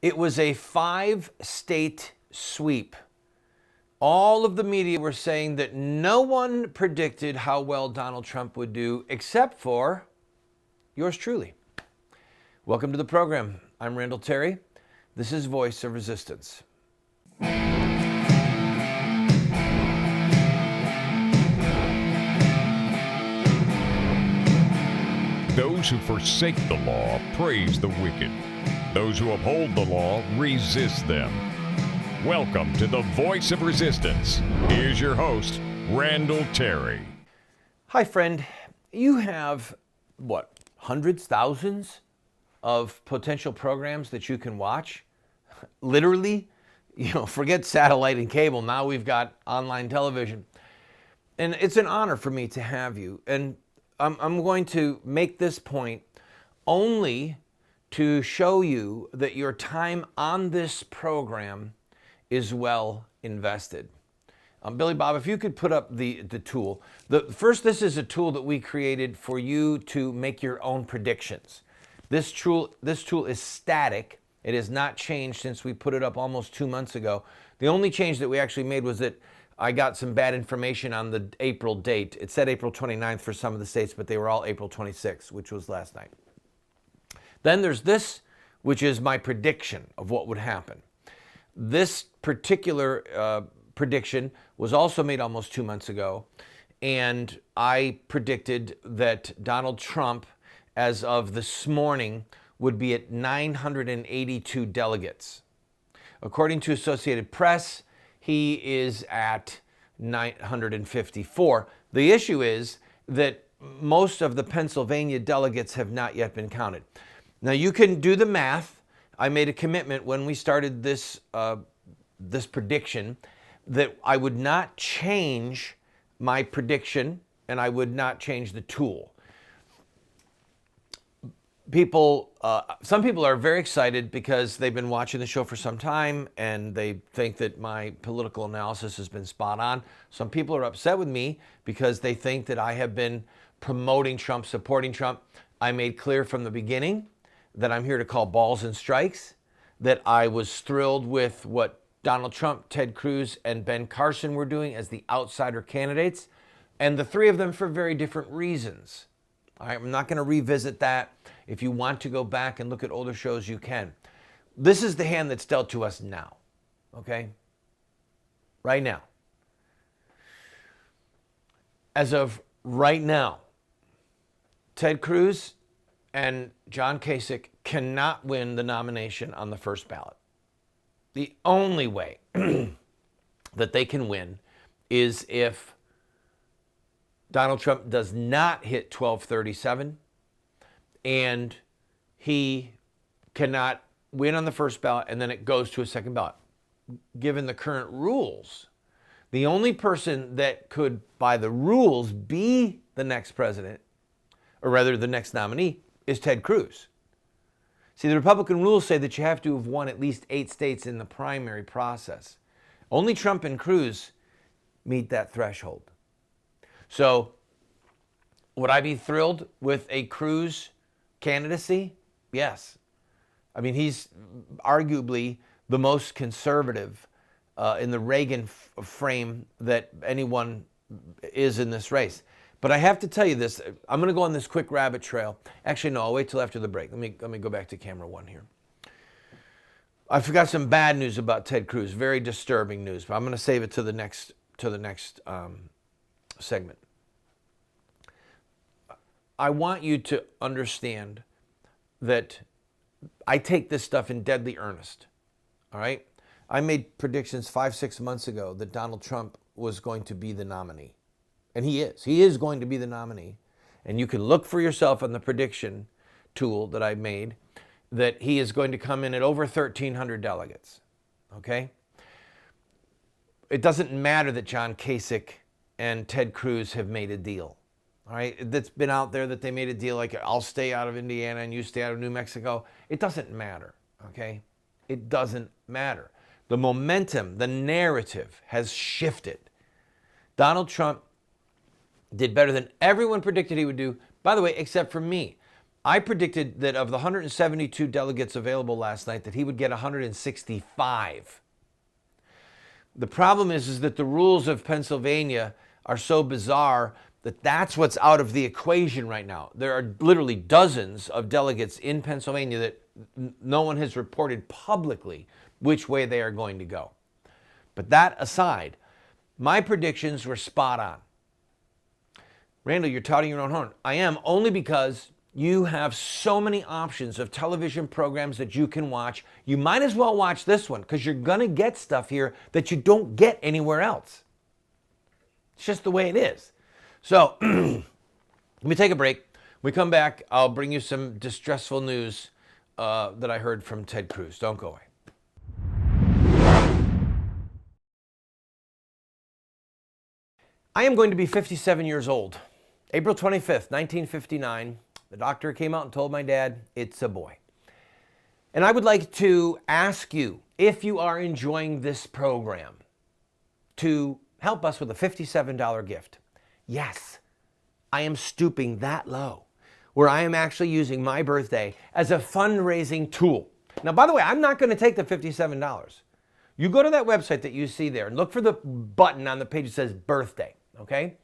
It was a 5-state sweep. All of the media were saying that no one predicted how well Donald Trump would do except for yours truly. Welcome to the program. I'm Randall Terry. This is Voice of Resistance. Those who forsake the law praise the wicked. Those who uphold the law resist them. Welcome to the Voice of Resistance. Here's your host, Randall Terry. Hi, friend. You have, hundreds, thousands of potential programs that you can watch? Literally, forget satellite and cable. Now we've got online television. And it's an honor for me to have you. And I'm going to make this point only to show you that your time on this program is well invested. Billy Bob, if you could put up the tool. This is a tool that we created for you to make your own predictions. This tool is static. It has not changed since we put it up almost 2 months ago. The only change that we actually made was that I got some bad information on the April date. It said April 29th for some of the states, but they were all April 26th, which was last night. Then there's this, which is my prediction of what would happen. This particular prediction was also made almost 2 months ago, and I predicted that Donald Trump, as of this morning, would be at 982 delegates. According to Associated Press, he is at 954. The issue is that most of the Pennsylvania delegates have not yet been counted. Now you can do the math. I made a commitment when we started this prediction that I would not change my prediction and I would not change the tool. Some people are very excited because they've been watching the show for some time and they think that my political analysis has been spot on. Some people are upset with me because they think that I have been promoting Trump, supporting Trump. I made clear from the beginning that I'm here to call balls and strikes, that I was thrilled with what Donald Trump, Ted Cruz, and Ben Carson were doing as the outsider candidates, and the three of them for very different reasons. I'm not going to revisit that. If you want to go back and look at older shows, you can. This is the hand that's dealt to us now, okay? Right now. As of right now, Ted Cruz and John Kasich cannot win the nomination on the first ballot. The only way that they can win is if Donald Trump does not hit 1237 and he cannot win on the first ballot and then it goes to a second ballot. Given the current rules, the only person that could, by the rules, be the next president, or rather the next nominee, is Ted Cruz. See, the Republican rules say that you have to have won at least 8 states in the primary process. Only Trump and Cruz meet that threshold. So, would I be thrilled with a Cruz candidacy? Yes. I mean, he's arguably the most conservative in the Reagan frame that anyone is in this race. But I have to tell you this. I'm going to go on this quick rabbit trail. Actually, no, I'll wait till after the break. Let me go back to camera 1 here. I forgot some bad news about Ted Cruz. Very disturbing news, but I'm going to save it to the next segment. I want you to understand that I take this stuff in deadly earnest. All right? I made predictions 5-6 months ago that Donald Trump was going to be the nominee. And he is. He is going to be the nominee. And you can look for yourself on the prediction tool that I made that he is going to come in at over 1,300 delegates. Okay? It doesn't matter that John Kasich and Ted Cruz have made a deal. All right? That's been out there that they made a deal like I'll stay out of Indiana and you stay out of New Mexico. It doesn't matter. Okay? It doesn't matter. The momentum, the narrative has shifted. Donald Trump did better than everyone predicted he would do, by the way, except for me. I predicted that of the 172 delegates available last night, that he would get 165. The problem is that the rules of Pennsylvania are so bizarre that that's what's out of the equation right now. There are literally dozens of delegates in Pennsylvania that no one has reported publicly which way they are going to go. But that aside, my predictions were spot on. Randall, you're touting your own horn. I am, only because you have so many options of television programs that you can watch. You might as well watch this one because you're going to get stuff here that you don't get anywhere else. It's just the way it is. So let me take a break. When we come back, I'll bring you some distressful news that I heard from Ted Cruz. Don't go away. I am going to be 57 years old. April 25th, 1959, the doctor came out and told my dad, it's a boy. And I would like to ask you, if you are enjoying this program, to help us with a $57 gift. Yes, I am stooping that low, where I am actually using my birthday as a fundraising tool. Now, by the way, I'm not going to take the $57. You go to that website that you see there and look for the button on the page that says birthday, okay?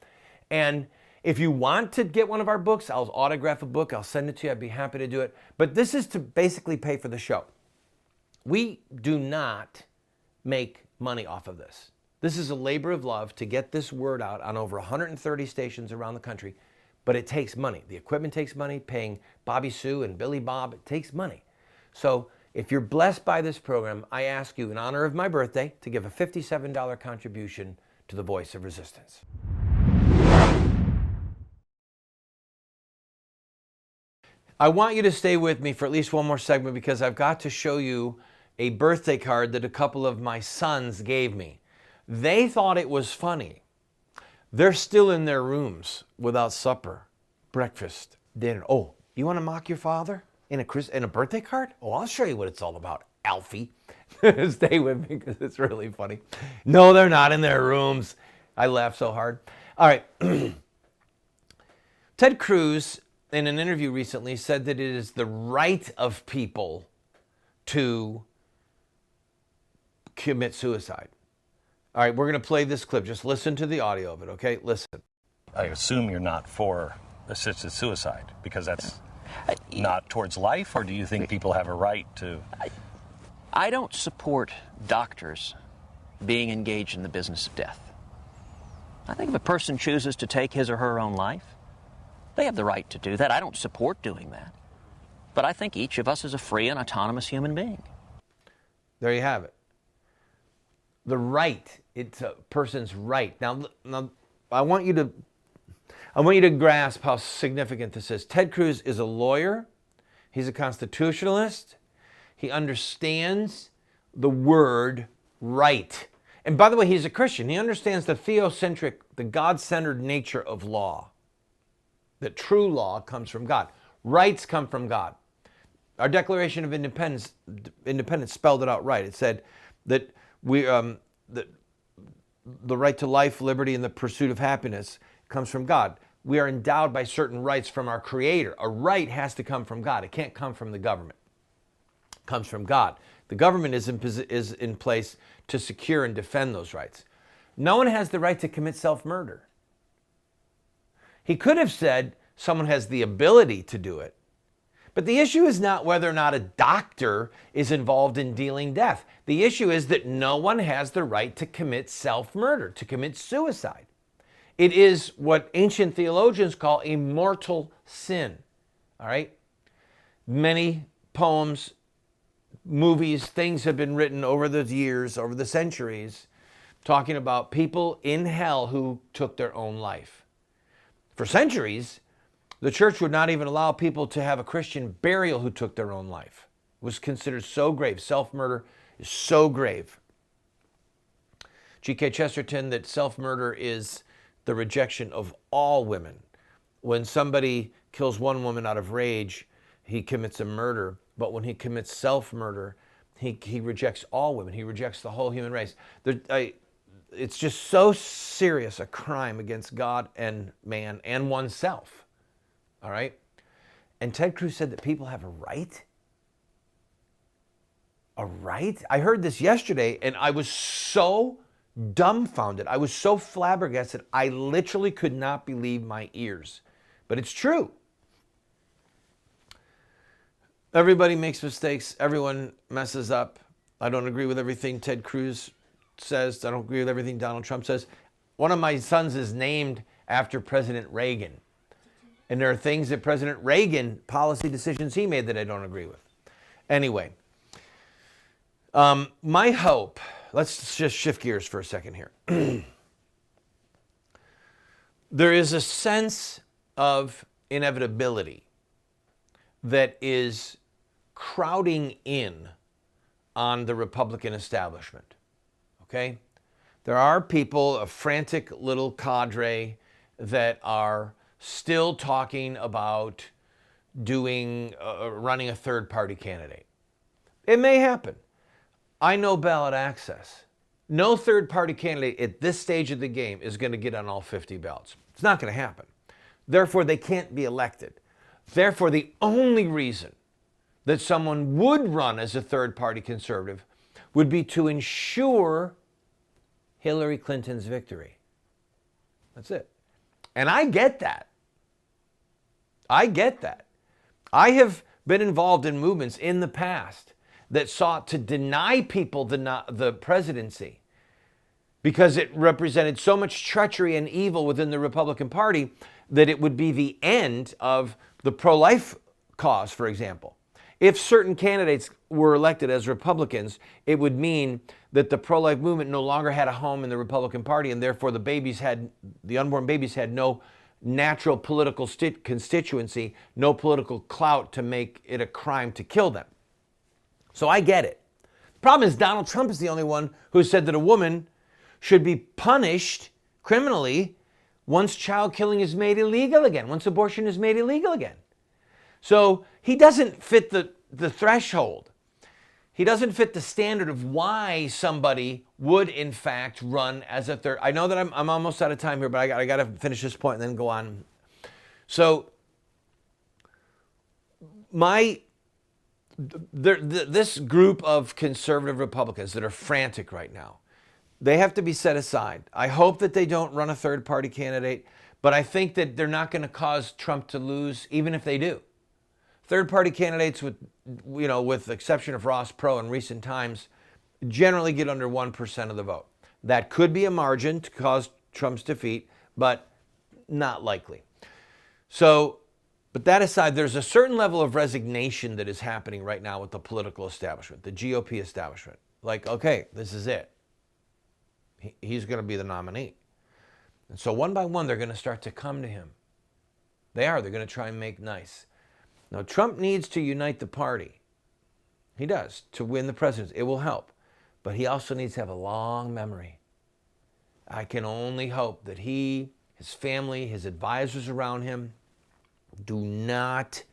And if you want to get one of our books, I'll autograph a book. I'll send it to you. I'd be happy to do it. But this is to basically pay for the show. We do not make money off of this. This is a labor of love to get this word out on over 130 stations around the country, but it takes money. The equipment takes money, paying Bobby Sue and Billy Bob, it takes money. So if you're blessed by this program, I ask you in honor of my birthday to give a $57 contribution to the Voice of Resistance. I want you to stay with me for at least one more segment because I've got to show you a birthday card that a couple of my sons gave me. They thought it was funny. They're still in their rooms without supper, breakfast, dinner. Oh, you want to mock your father in a birthday card? Oh, I'll show you what it's all about, Alfie. Stay with me because it's really funny. No, they're not in their rooms. I laugh so hard. All right. Ted Cruz, in an interview recently, said that it is the right of people to commit suicide. All right, we're going to play this clip. Just listen to the audio of it, okay? Listen. I assume you're not for assisted suicide because that's not towards life, or do you think people have a right to? I don't support doctors being engaged in the business of death. I think if a person chooses to take his or her own life, they have the right to do that. I don't support doing that. But I think each of us is a free and autonomous human being. There you have it. The right. It's a person's right. Now I want you to grasp how significant this is. Ted Cruz is a lawyer. He's a constitutionalist. He understands the word right. And by the way, he's a Christian. He understands the theocentric, the God-centered nature of law. That true law comes from God. Rights come from God. Our Declaration of Independence spelled it out right. It said that the right to life, liberty, and the pursuit of happiness comes from God. We are endowed by certain rights from our Creator. A right has to come from God. It can't come from the government. It comes from God. The government is in place to secure and defend those rights. No one has the right to commit self-murder. He could have said someone has the ability to do it. But the issue is not whether or not a doctor is involved in dealing death. The issue is that no one has the right to commit self-murder, to commit suicide. It is what ancient theologians call a mortal sin. All right? Many poems, movies, things have been written over the years, over the centuries, talking about people in hell who took their own life. For centuries, the church would not even allow people to have a Christian burial who took their own life. It was considered so grave. Self-murder is so grave. G.K. Chesterton, that self-murder is the rejection of all women. When somebody kills one woman out of rage, he commits a murder. But when he commits self-murder, he rejects all women. He rejects the whole human race. It's just so serious a crime against God and man and oneself. All right? And Ted Cruz said that people have a right? A right? I heard this yesterday and I was so dumbfounded. I was so flabbergasted. I literally could not believe my ears. But it's true. Everybody makes mistakes. Everyone messes up. I don't agree with everything Ted Cruz says. I don't agree with everything Donald Trump says. One of my sons is named after President Reagan. And there are things that President Reagan, policy decisions he made that I don't agree with. Anyway, my hope, let's just shift gears for a second here. There is a sense of inevitability that is crowding in on the Republican establishment, okay? There are people, a frantic little cadre that are still talking about running a third-party candidate. It may happen. I know ballot access. No third-party candidate at this stage of the game is going to get on all 50 ballots. It's not going to happen. Therefore, they can't be elected. Therefore, the only reason that someone would run as a third-party conservative would be to ensure Hillary Clinton's victory. That's it. And I get that. I get that. I have been involved in movements in the past that sought to deny people the presidency because it represented so much treachery and evil within the Republican Party that it would be the end of the pro-life cause, for example. If certain candidates were elected as Republicans, it would mean that the pro-life movement no longer had a home in the Republican Party, and therefore the unborn babies had no natural political constituency, no political clout to make it a crime to kill them. So I get it. The problem is Donald Trump is the only one who said that a woman should be punished criminally once child killing is made illegal again, once abortion is made illegal again. So he doesn't fit the threshold. He doesn't fit the standard of why somebody would, in fact, run as a third. I know that I'm almost out of time here, but I got to finish this point and then go on. So this group of conservative Republicans that are frantic right now, they have to be set aside. I hope that they don't run a third-party candidate, but I think that they're not going to cause Trump to lose, even if they do. Third-party candidates, with the exception of Ross Perot in recent times, generally get under 1% of the vote. That could be a margin to cause Trump's defeat, but not likely. So, but that aside, there's a certain level of resignation that is happening right now with the political establishment, the GOP establishment. Like, okay, this is it. He's going to be the nominee. And so one by one, they're going to start to come to him. They're going to try and make nice. Now, Trump needs to unite the party. He does, to win the presidency. It will help. But he also needs to have a long memory. I can only hope that he, his family, his advisors around him do not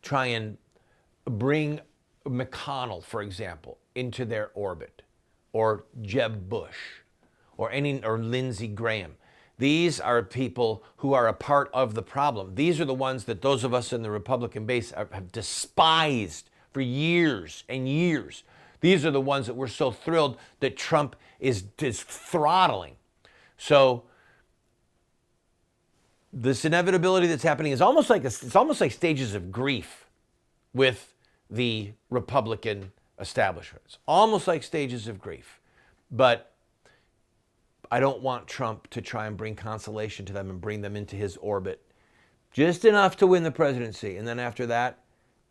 try and bring McConnell, for example, into their orbit, or Jeb Bush, or Lindsey Graham. These are people who are a part of the problem. These are the ones that those of us in the Republican base have despised for years and years. These are the ones that we're so thrilled that Trump is throttling. So this inevitability that's happening is almost like it's almost like stages of grief with the Republican establishment. It's almost like stages of grief. But I don't want Trump to try and bring consolation to them and bring them into his orbit. Just enough to win the presidency. And then after that,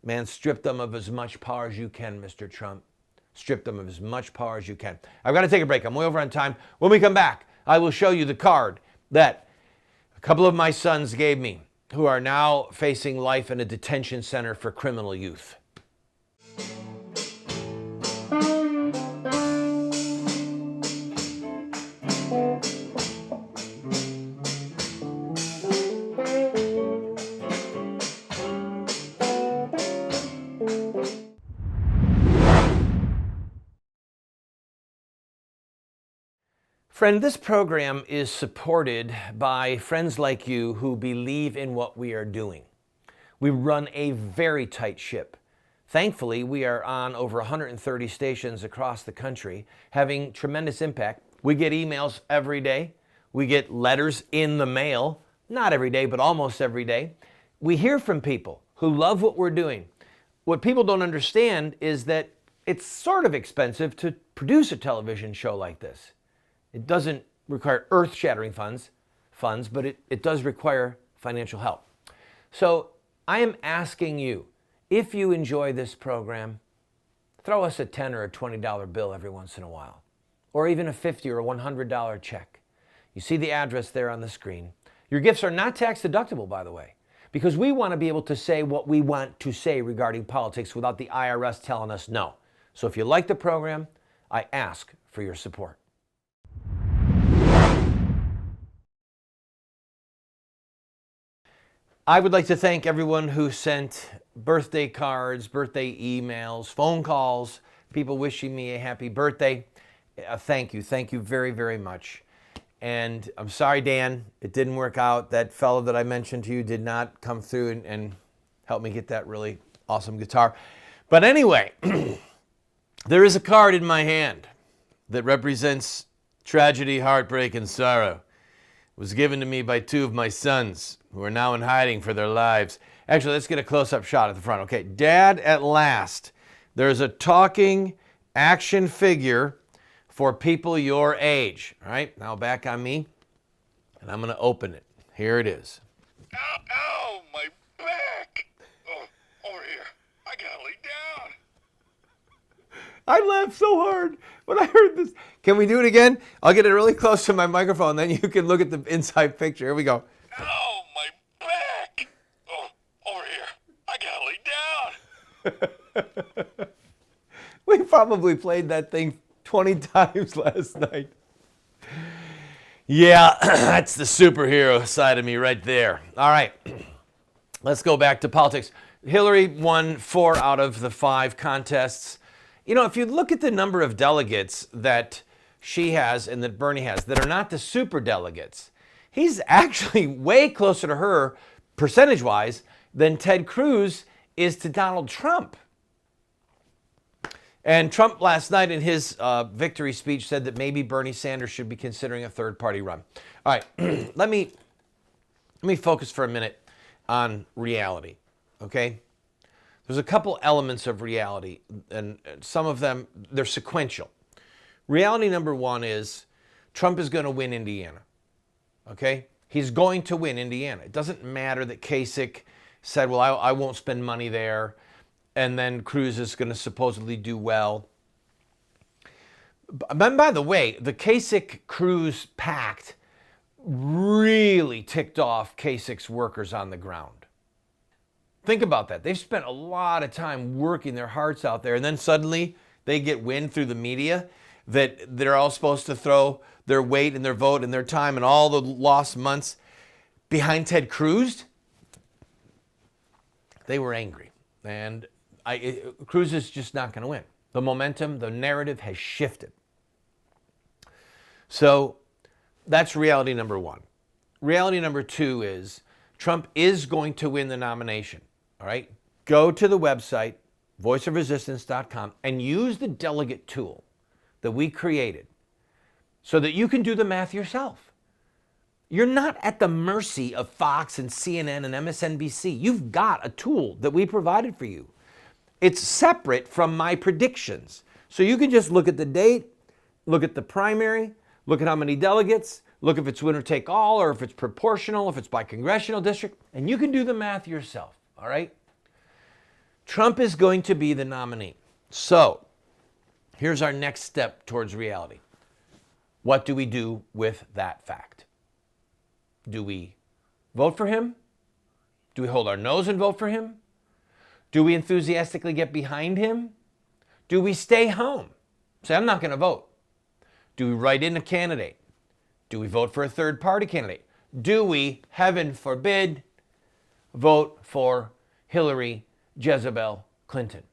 man, strip them of as much power as you can, Mr. Trump. Strip them of as much power as you can. I've got to take a break. I'm way over on time. When we come back, I will show you the card that a couple of my sons gave me, who are now facing life in a detention center for criminal youth. Friend, this program is supported by friends like you who believe in what we are doing. We run a very tight ship. Thankfully, we are on over 130 stations across the country, having tremendous impact. We get emails every day. We get letters in the mail, not every day, but almost every day. We hear from people who love what we're doing. What people don't understand is that it's sort of expensive to produce a television show like this. It doesn't require earth-shattering funds, but it does require financial help. So I am asking you, if you enjoy this program, throw us a $10 or a $20 bill every once in a while, or even a $50 or a $100 check. You see the address there on the screen. Your gifts are not tax deductible, by the way, because we want to be able to say what we want to say regarding politics without the IRS telling us no. So if you like the program, I ask for your support. I would like to thank everyone who sent birthday cards, birthday emails, phone calls, people wishing me a happy birthday. Thank you. Thank you very, very much. And I'm sorry, Dan, it didn't work out. That fellow that I mentioned to you did not come through and help me get that really awesome guitar. But anyway, there is a card in my hand that represents tragedy, heartbreak, and sorrow. It was given to me by two of my sons who are now in hiding for their lives. Actually, let's get a close-up shot at the front. Okay, Dad, at last, there's a talking action figure for people your age. All right, now back on me, and I'm going to open it. Here it is. Ow, ow, my back. Oh, over here. I gotta lay down. I laughed so hard when I heard this. Can we do it again? I'll get it really close to my microphone, then you can look at the inside picture. Here we go. Ow, my back. Oh, over here. I gotta lay down. We probably played that thing 20 times last night. Yeah, that's the superhero side of me right there. All right, let's go back to politics. Hillary won 4 out of the 5 contests. You know, if you look at the number of delegates that she has and that Bernie has that are not the super delegates, he's actually way closer to her, percentage-wise, than Ted Cruz is to Donald Trump. And Trump last night in his victory speech said that maybe Bernie Sanders should be considering a third-party run. All right, let me focus for a minute on reality, okay? There's a couple elements of reality, and some of them, they're sequential. Reality number 1 is Trump is going to win Indiana, okay? He's going to win Indiana. It doesn't matter that Kasich said, well, I won't spend money there, and then Cruz is going to supposedly do well. But by the way, the Kasich-Cruz pact really ticked off Kasich's workers on the ground. Think about that. They've spent a lot of time working their hearts out there, and then suddenly they get wind through the media that they're all supposed to throw their weight and their vote and their time and all the lost months behind Ted Cruz. They were angry, and Cruz is just not going to win. The momentum, the narrative has shifted. So that's reality number 1. Reality number 2 is Trump is going to win the nomination. All right? Go to the website, voiceofresistance.com, and use the delegate tool that we created so that you can do the math yourself. You're not at the mercy of Fox and CNN and MSNBC. You've got a tool that we provided for you. It's separate from my predictions. So you can just look at the date, look at the primary, look at how many delegates, look if it's winner take all or if it's proportional, if it's by congressional district, and you can do the math yourself, all right? Trump is going to be the nominee. So here's our next step towards reality. What do we do with that fact? Do we vote for him? Do we hold our nose and vote for him? Do we enthusiastically get behind him? Do we stay home? Say, I'm not going to vote. Do we write in a candidate? Do we vote for a third-party candidate? Do we, heaven forbid, vote for Hillary Jezebel Clinton?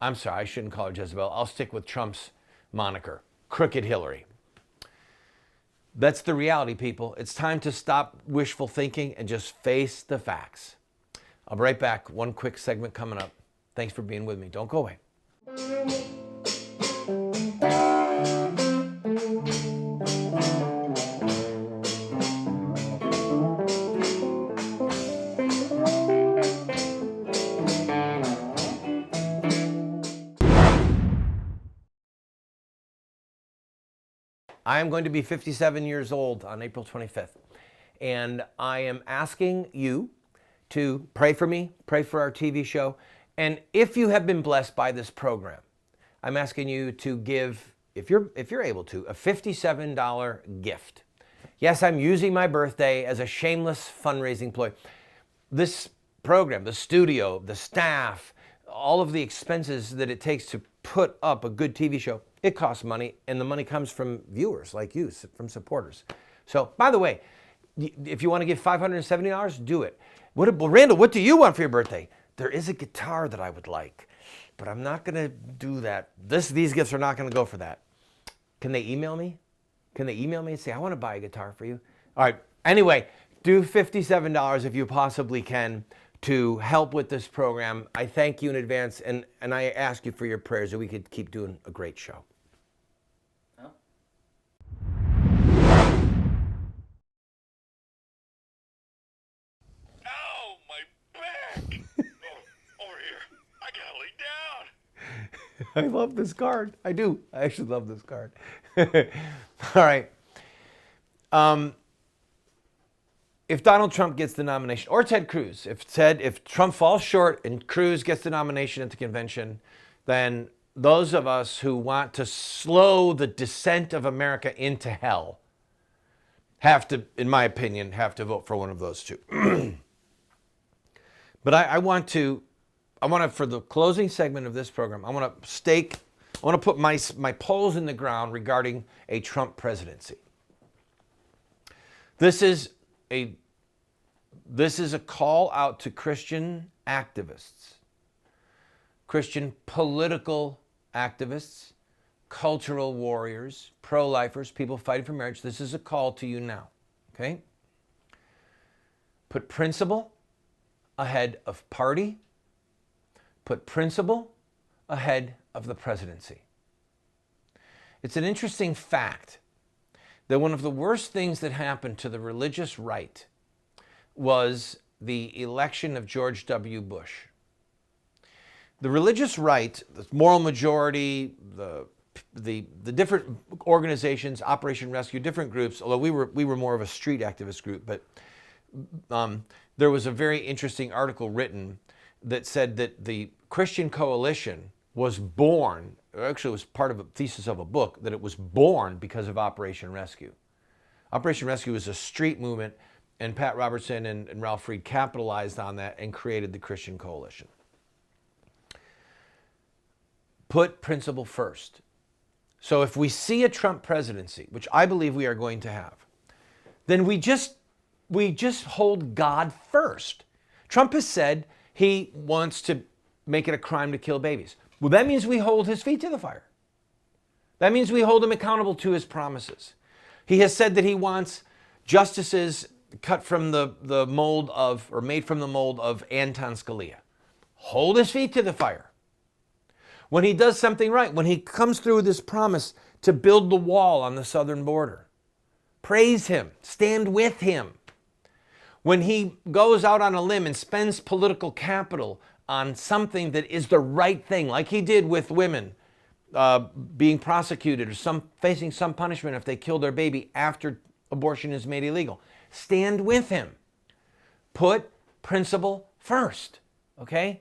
I'm sorry, I shouldn't call her Jezebel. I'll stick with Trump's moniker, Crooked Hillary. That's the reality, people. It's time to stop wishful thinking and just face the facts. I'll be right back. One quick segment coming up. Thanks for being with me. Don't go away. I am going to be 57 years old on April 25th. And I am asking you to pray for me, pray for our TV show. And if you have been blessed by this program, I'm asking you to give, if you're able to, a $57 gift. Yes, I'm using my birthday as a shameless fundraising ploy. This program, the studio, the staff, all of the expenses that it takes to put up a good TV show, it costs money, and the money comes from viewers like you, from supporters. So, by the way, if you want to give $570, do it. Randall, what do you want for your birthday? There is a guitar that I would like, but I'm not going to do that. These gifts are not going to go for that. Can they email me? Can they email me and say, I want to buy a guitar for you? All right. Anyway, do $57 if you possibly can to help with this program. I thank you in advance, and I ask you for your prayers that we could keep doing a great show. Ow, my back! Oh, over here. I gotta lay down. I love this card. I do. I actually love this card. All right. If Donald Trump gets the nomination, or Ted Cruz, if Trump falls short and Cruz gets the nomination at the convention, then those of us who want to slow the descent of America into hell have to, in my opinion, have to vote for one of those two. But I want to, for the closing segment of this program, I want to put my polls in the ground regarding a Trump presidency. This is a call out to Christian activists, Christian political activists, cultural warriors, pro-lifers, people fighting for marriage. This is a call to you now, okay? Put principle ahead of party. Put principle ahead of the presidency. It's an interesting fact that one of the worst things that happened to the religious right was the election of George W. Bush. The religious right, the moral majority, the different organizations, Operation Rescue, different groups, although we were more of a street activist group, but there was a very interesting article written that said that the Christian Coalition was born, actually it was part of a thesis of a book, that it was born because of Operation Rescue. Operation Rescue was a street movement, and Pat Robertson and Ralph Reed capitalized on that and created the Christian Coalition. Put principle first. So if we see a Trump presidency, which I believe we are going to have, then we just hold God first. Trump has said he wants to make it a crime to kill babies. Well, that means we hold his feet to the fire. That means we hold him accountable to his promises. He has said that he wants justices cut from the mold of, or made from the mold of Anton Scalia. Hold his feet to the fire. When he does something right, when he comes through with this promise to build the wall on the southern border, praise him, stand with him. When he goes out on a limb and spends political capital on something that is the right thing, like he did with women being prosecuted or facing some punishment if they kill their baby after abortion is made illegal. Stand with him. Put principle first, okay?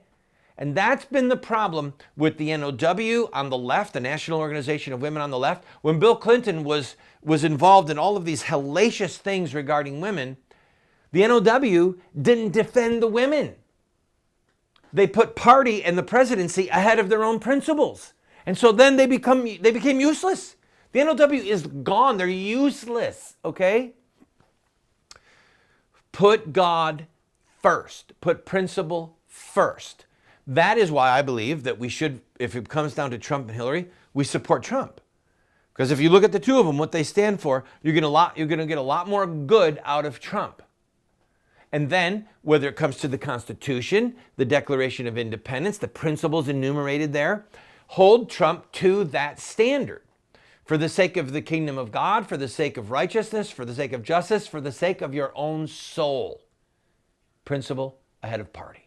And that's been the problem with the NOW on the left, the National Organization of Women on the left. When Bill Clinton was involved in all of these hellacious things regarding women, the NOW didn't defend the women. They put party and the presidency ahead of their own principles. And so then they became useless. The NOW is gone. They're useless, okay? Put God first. Put principle first. That is why I believe that we should, if it comes down to Trump and Hillary, we support Trump. Because if you look at the two of them, what they stand for, you're going to get a lot more good out of Trump. And then, whether it comes to the Constitution, the Declaration of Independence, the principles enumerated there, hold Trump to that standard. For the sake of the kingdom of God, for the sake of righteousness, for the sake of justice, for the sake of your own soul. Principle ahead of party.